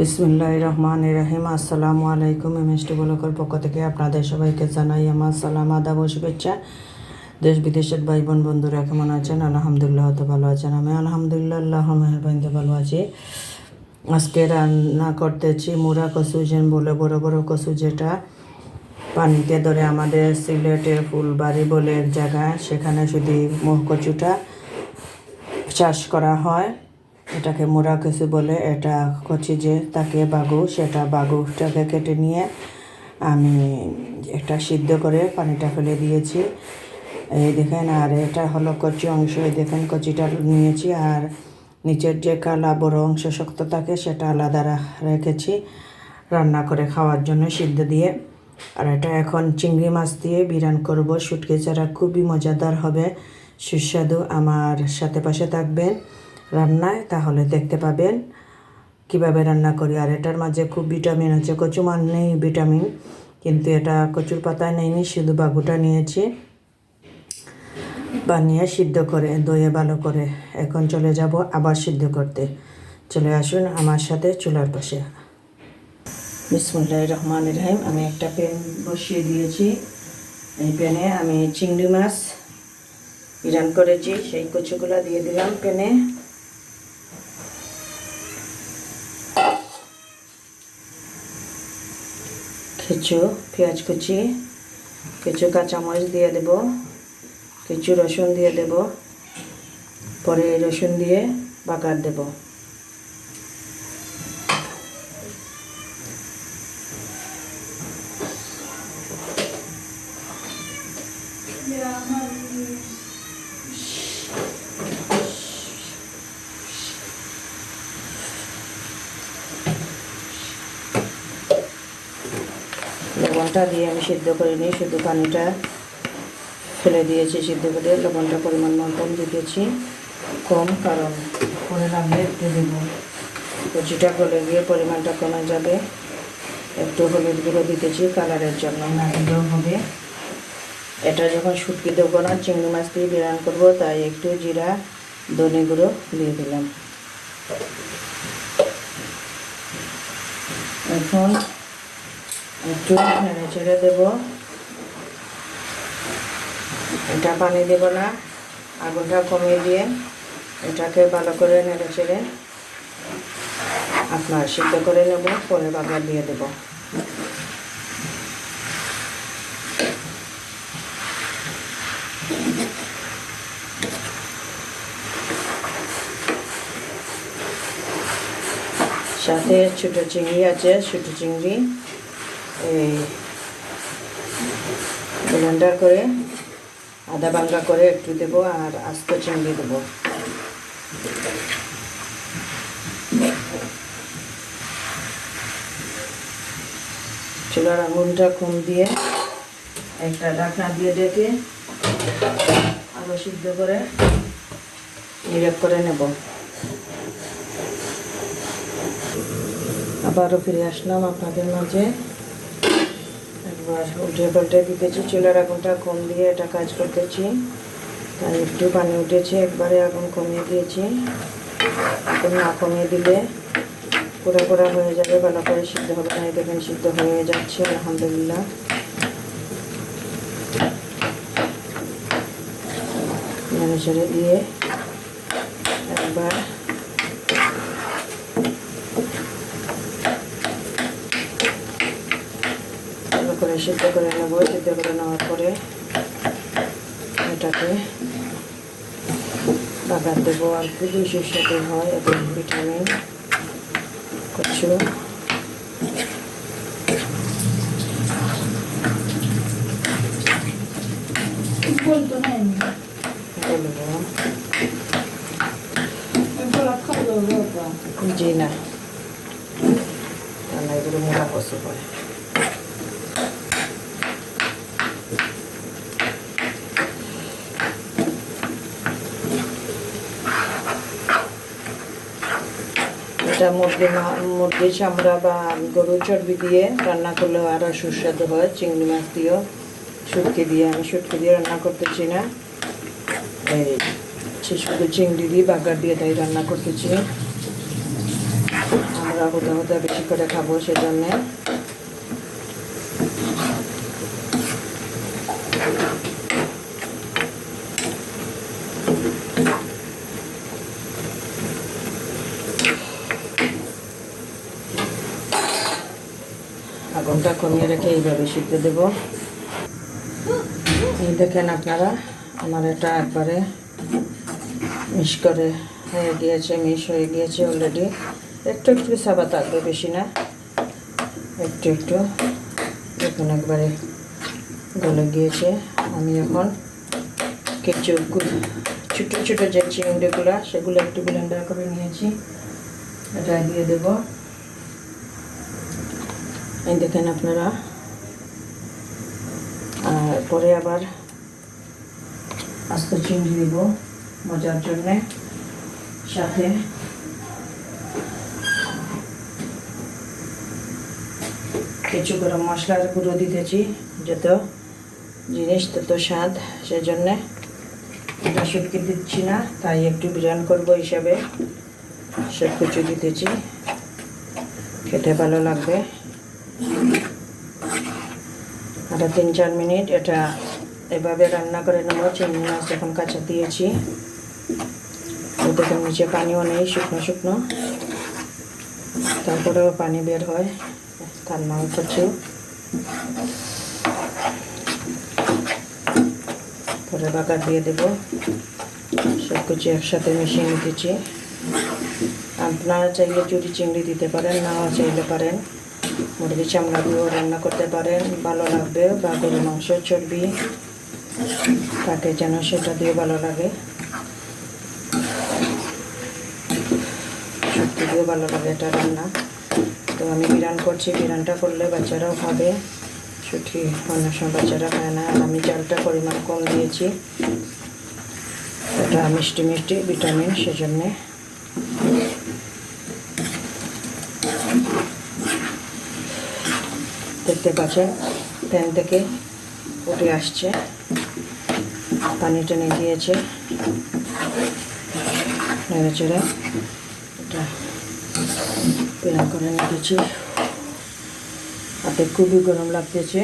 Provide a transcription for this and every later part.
বিসমিল্লাহির রহমানির রহিম। আসসালামু আলাইকুম। মিষ্টি বলকের পক্ষ থেকে আপনাদের সবাইকে জানাই আমার সালাম, আদাব ও শুভেচ্ছা। দেশ বিদেশের ভাই বোন বন্ধুরা কেমন আছেন? আলহামদুলিল্লাহ তো ভালো আছেন। আমি আলহামদুলিল্লাহ আল্লাহর মেহেরবানিতে ভালো আছি। আজকে রান্না করতেছি মুরা কচু, যেন বলে বড় বড় কচু, যেটা পানিতে ধরে আমাদের সিলেটের ফুলবাড়ি বলে এক জায়গা, সেখানে শুধু কচুটা চাষ করা হয়। এটাকে মোরা কচু বলে। এটা কচি যে তাকে বাগু, সেটা বাগুটাকে কেটে নিয়ে আমি একটা সিদ্ধ করে পানিটা ফেলে দিয়েছি। এই দেখেন, আর এটা হলো কচি অংশ। এই দেখেন কচিটা নিয়েছি, আর নিচের যে কালা বড় অংশ শক্ত থাকে সেটা আলাদা রেখেছি রান্না করে খাওয়ার জন্য সিদ্ধ দিয়ে। আর এটা এখন চিংড়ি মাছ দিয়ে বিরান করব, শুটকি ছাড়া। খুবই মজাদার হবে, সুস্বাদু। আমার সাথে পাশে থাকবেন রান্নায়, তাহলে দেখতে পাবেন কিভাবে রান্না করি। আর এটার মাঝে খুব ভিটামিন আছে। কচু নেই ভিটামিন, কিন্তু এটা কচুর পাতায় নেইনি, শুধু বাগুটা নিয়েছি বানিয়ে সিদ্ধ করে দইয়ে ভালো করে। এখন চলে যাব আবার সিদ্ধ করতে। চলে আসুন আমার সাথে চুলার পাশে। বিসমিল্লাহির রহমানির রহিম। আমি একটা প্যান বসিয়ে দিয়েছি। এই প্যানে আমি চিংড়ি মাছ বিরান করেছি, সেই কচুগুলো দিয়ে দিলাম প্যানে। কিছু পেঁয়াজ কুচি, কিছু কাঁচামরিচ দিয়ে দেব, কিছু রসুন দিয়ে দেব। পরে রসুন দিয়ে বাগার দেব। লবণটা দিয়ে আমি সিদ্ধ করিনি, শুধু পানিটা ফেলে দিয়েছি সিদ্ধ করে। লবণটা পরিমাণ মতন দিতেছি কম, কারণ পরে লাগলে একটু দেব। কচুটা গলে গিয়ে পরিমাণটা কমে যাবে। একটু হলুদ গুঁড়ো দিতেছি কালারের জন্য, না দিলেও হবে। এটা যখন শুটকি দেবো না, চিংড়ি মাছ দিয়ে বিরান করবো, তাই একটু জিরা ধনে গুঁড়ো দিয়ে দিলাম। এখন একটু নেড়ে ছেড়ে দেবো। এটা পানি দেব না, আগুনটা কমিয়ে দিয়ে এটাকে ভালো করে নেড়ে ছেড়ে আপনার সিদ্ধ করে নেব। পরে বাগার দিয়ে দেব। সাথে ছোটো চিংড়ি আছে, ছোটো চিংড়ি এই ব্লেন্ডার করে আদা ভাঙ্গা করে একটু দেবো, আর আস্ত চিংড়ি দেবো। চুলার আগুনটা কম দিয়ে একটা ঢাকনা দিয়ে ডেকে আরও সিদ্ধ করে নিরেক করে নেব। আবারও ফিরে আসলাম আপনাদের মাঝে। একবার উল্টে পাল্টে দিতেছি। চুলার আগুনটা কম দিয়ে এটা কাজ করতেছি, তাই একটু পানি উঠেছে, একবারে আগুন কমিয়ে দিয়েছি। এখন না কমিয়ে দিলে পোড়া পোড়া হয়ে যাবে, ভালো করে সিদ্ধ হবে না। দেখেন সিদ্ধ হয়ে যাচ্ছে আলহামদুলিল্লাহ। নেড়ে ছেড়ে দিয়ে একবার ভালো করে সিদ্ধ করে নেব। সিদ্ধ করে নেওয়ার পরে এটাকে বাগার দেবো। আর খুবই সুস্বাদু হয় এবং ভিটামিন কচু। জি না, এগুলো মোটা কচু হয়। এটা মুরগির চামড়া বা গরুর চর্বি দিয়ে রান্না করলেও আরও সুস্বাদু হয়। চিংড়ি মাছ দিয়েও, শুটকি দিয়ে, আমি শুটকি দিয়ে রান্না করতেছি না, এই শুধু চিংড়ি দিয়ে বাগার দিয়ে তাই রান্না করতেছি। আমরা হুদা হুদা বেশি করে খাবো, সেজন্যে আগুনটা কমিয়ে রেখে এইভাবে সিদ্ধ দেব। এই দেখেন আপনারা, আমার এটা একবারে মিশ হয়ে গিয়েছে অলরেডি। একটু একটু সাবা থাকবে, বেশি না, একটু একটু। দেখুন একবারে গলে গিয়েছে। আমি এখন কিছু ছোটো ছোটো যে চিংড়িগুলো, সেগুলো একটু ব্লেন্ডার করে নিয়েছি, এটা দিয়ে দেব। এই দেখেন আপনারা। আর পরে আবার আস্ত চিংড়ি দেব মজার জন্যে, সাথে কিছু গরম মশলার গুঁড়ো দিতেছি, যত জিনিস তত স্বাদ, সেজন্যে এটা শুটকি দিচ্ছি না, তাই একটু বিরান করব হিসাবে সব কিছু দিতেছি, খেতে ভালো লাগবে। আর 3-4 মিনিট এটা এভাবে রান্না করে নেব। চিংড়ি মাছ যখন কাঁচা দিয়েছি, দেখুন নিচে পানিও নেই, শুকনো শুকনো, তারপরেও পানি বের হয়, তার নাম কিছু। পরে বাগার দিয়ে দেব, সব কিছু একসাথে মিশিয়ে নিতেছি। আপনারা চাইলে চুরি চিংড়ি দিতে পারেন, নাও চাইলে পারেন, মুরগি চামড়া দিয়েও রান্না করতে পারেন, ভালো লাগবে। বা গরু মাংস, চর্বি, তাকে যেন সেটা দিয়ে ভালো লাগে, সত্যি দিয়েও ভালো লাগে এটা রান্না। তো আমি বিরান করছি, বিরানটা করলে বাচ্চারাও খাবে, ছুটি অন্য সময় বাচ্চারা খায় না। আর আমি চালটা পরিমাণ কম দিয়েছি, এটা মিষ্টি মিষ্টি ভিটামিন, সেজন্যে। দেখতে পাচ্ছেন প্যান থেকে উঠে আসছে, পানি টেনে দিয়েছে, নেড়ে চেড়ে এটা বিরান করে নিতেছি। হাতে খুবই গরম লাগতেছে।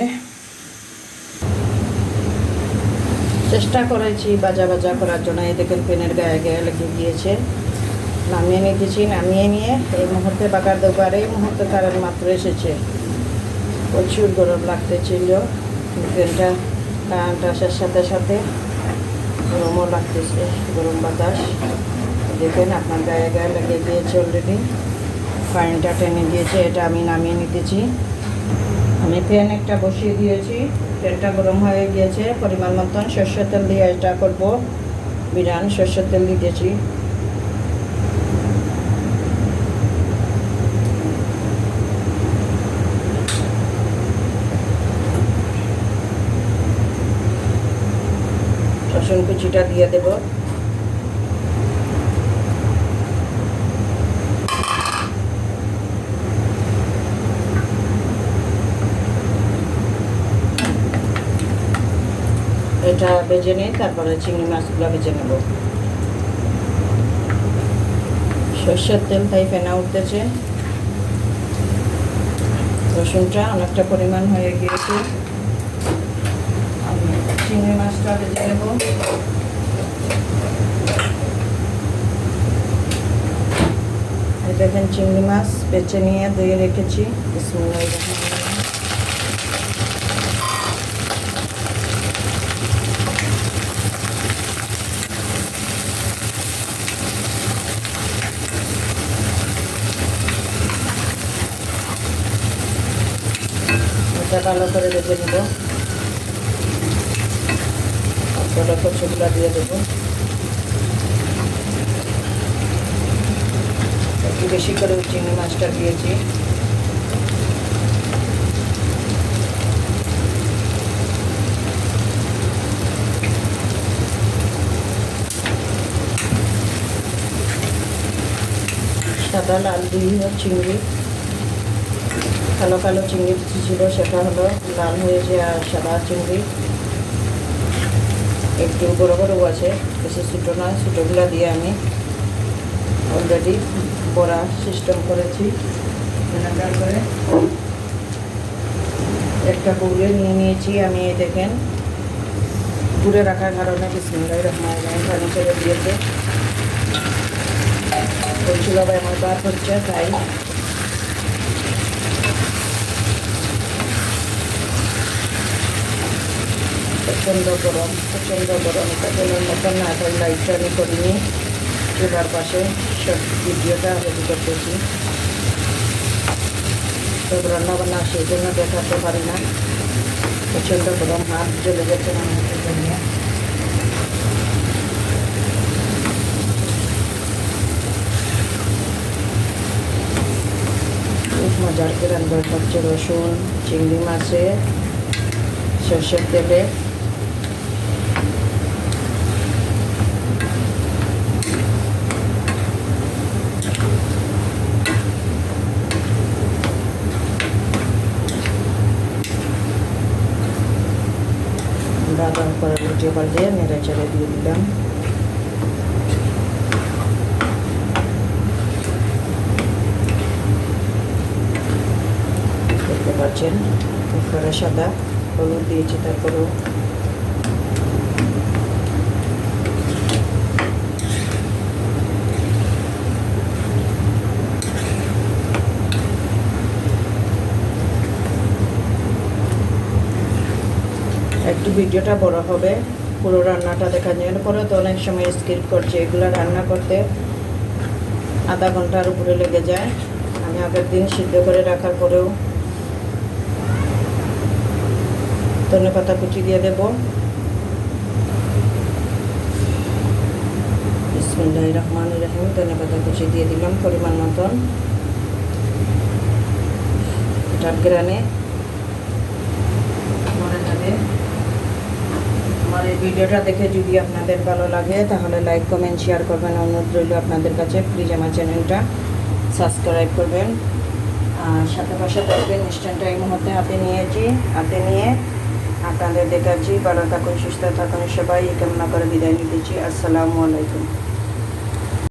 চেষ্টা করেছি ভাজা ভাজা করার জন্য। এই দেখেন প্যানের গায়ে গায়ে লেগে গিয়েছে। নামিয়ে নিতেছি, নামিয়ে নিয়ে এই মুহূর্তে বাগার দেবো। আর এই মুহূর্তে কারেন্ট মাত্র এসেছে, প্রচুর গরম লাগতেছিল। প্যানটা কারেন্ট আসার সাথে সাথে গরমও লাগতেছে, গরম বাতাস। দেখেন আপনার গায়ে গায়ে লেগে গিয়েছে অলরেডি, পানিটা টেনে দিয়েছে। এটা আমি নামিয়ে নিতেছি। আমি প্যান একটা বসিয়ে দিয়েছি, প্যানটা গরম হয়ে গিয়েছে। পরিমাণ মতন সরষের তেল দিয়ে এটা করবো বিরান। সরষের তেল দিতেছি, রসুন কুচিটা দিয়ে দেব। এটা ভেজে নিই, তারপরে চিংড়ি মাছগুলো ভেজে নেব। সরষের তেল তাই ফেনা উঠতেছে। রসুনটা অনেকটা পরিমাণ হয়ে গিয়েছে, আমি চিংড়ি মাছটা ভেজে নেব। দেখেন চিংড়ি মাছ বেছে নিয়ে ধুয়ে রেখেছি। বিসমিল্লাহির রহমানির রহিম। এটা ভালো করে ভেজে নেব। তারপরে কচুগুলা দিয়ে দেবো। একটু বেশি করে চিংড়ি মাছটা দিয়েছি। সাদা লাল দুই চিংড়ি, কালো কালো চিংড়ি ছিল, সেটা হলো লাল হয়েছে। আর সাদা চিংড়ি একটু বড়ো বড়ো আছে, বেশি ছোটো নয়। ছোটোগুলো দিয়ে আমি অলরেডি বড়া সিস্টেম করেছি। ভিনেগার করে একটা বউলে নিয়ে নিয়েছি আমি। এই দেখেন দূরে রাখার কারণে বিসমিল্লাহির রহমানির রহিম পানি ছেড়ে দিয়েছে। বলছিল ভাই আমার বার হচ্ছে, তাই প্রচণ্ড গরম এটা বলার মতন না। এখন লাইটটা আমি করিনি, চুলার পাশে সব ভিডিওটা রেডি করতেছি। সব রান্নাবান্না সেই জন্য দেখাতে পারি না, প্রচণ্ড গরম, হাত জ্বলে গেছে রান্নার জন্য। খুব মজার করে রান্না হচ্ছে। রসুন, চিংড়ি মাছে, সর্ষের তেলে বাদাম করে ভিডিও কল দিয়ে নেড়ে চেড়ে দিয়ে দিলাম। দেখতে পাচ্ছেন উপরে সাদা হলুদ দিয়েছি, তারপরেও একটু ভিডিওটা বড় হবে, পুরো রান্নাটা দেখা যায়। পরে তো অনেক সময় স্কিপ করছে, এগুলো রান্না করতে আধা ঘন্টার উপরে লেগে যায়। আমি আগের দিন সিদ্ধ করে রাখার পরেও ধনেপাতা কুচি দিয়ে দেব। বিসমিল্লাহির রহমানির রহিম। ধনেপাতা কুচি দিয়ে দিলাম পরিমাণ মতন। এটার গ্রানে মরে যাবে। আমার এই ভিডিওটা দেখে যদি আপনাদের ভালো লাগে তাহলে লাইক কমেন্ট শেয়ার করবেন। অনুরোধ রইল আপনাদের কাছে, প্লিজ আমার চ্যানেলটা সাবস্ক্রাইব করবেন। আর সাথে পাশে থাকবেন। ইনস্ট্যান্ট এই মুহূর্তে হাতে নিয়ে আপনাদের দেখাচ্ছি। ভালো থাকুন, সুস্থ থাকুন, সবাই কামনা করে বিদায় নিতেছি। আসসালামু আলাইকুম।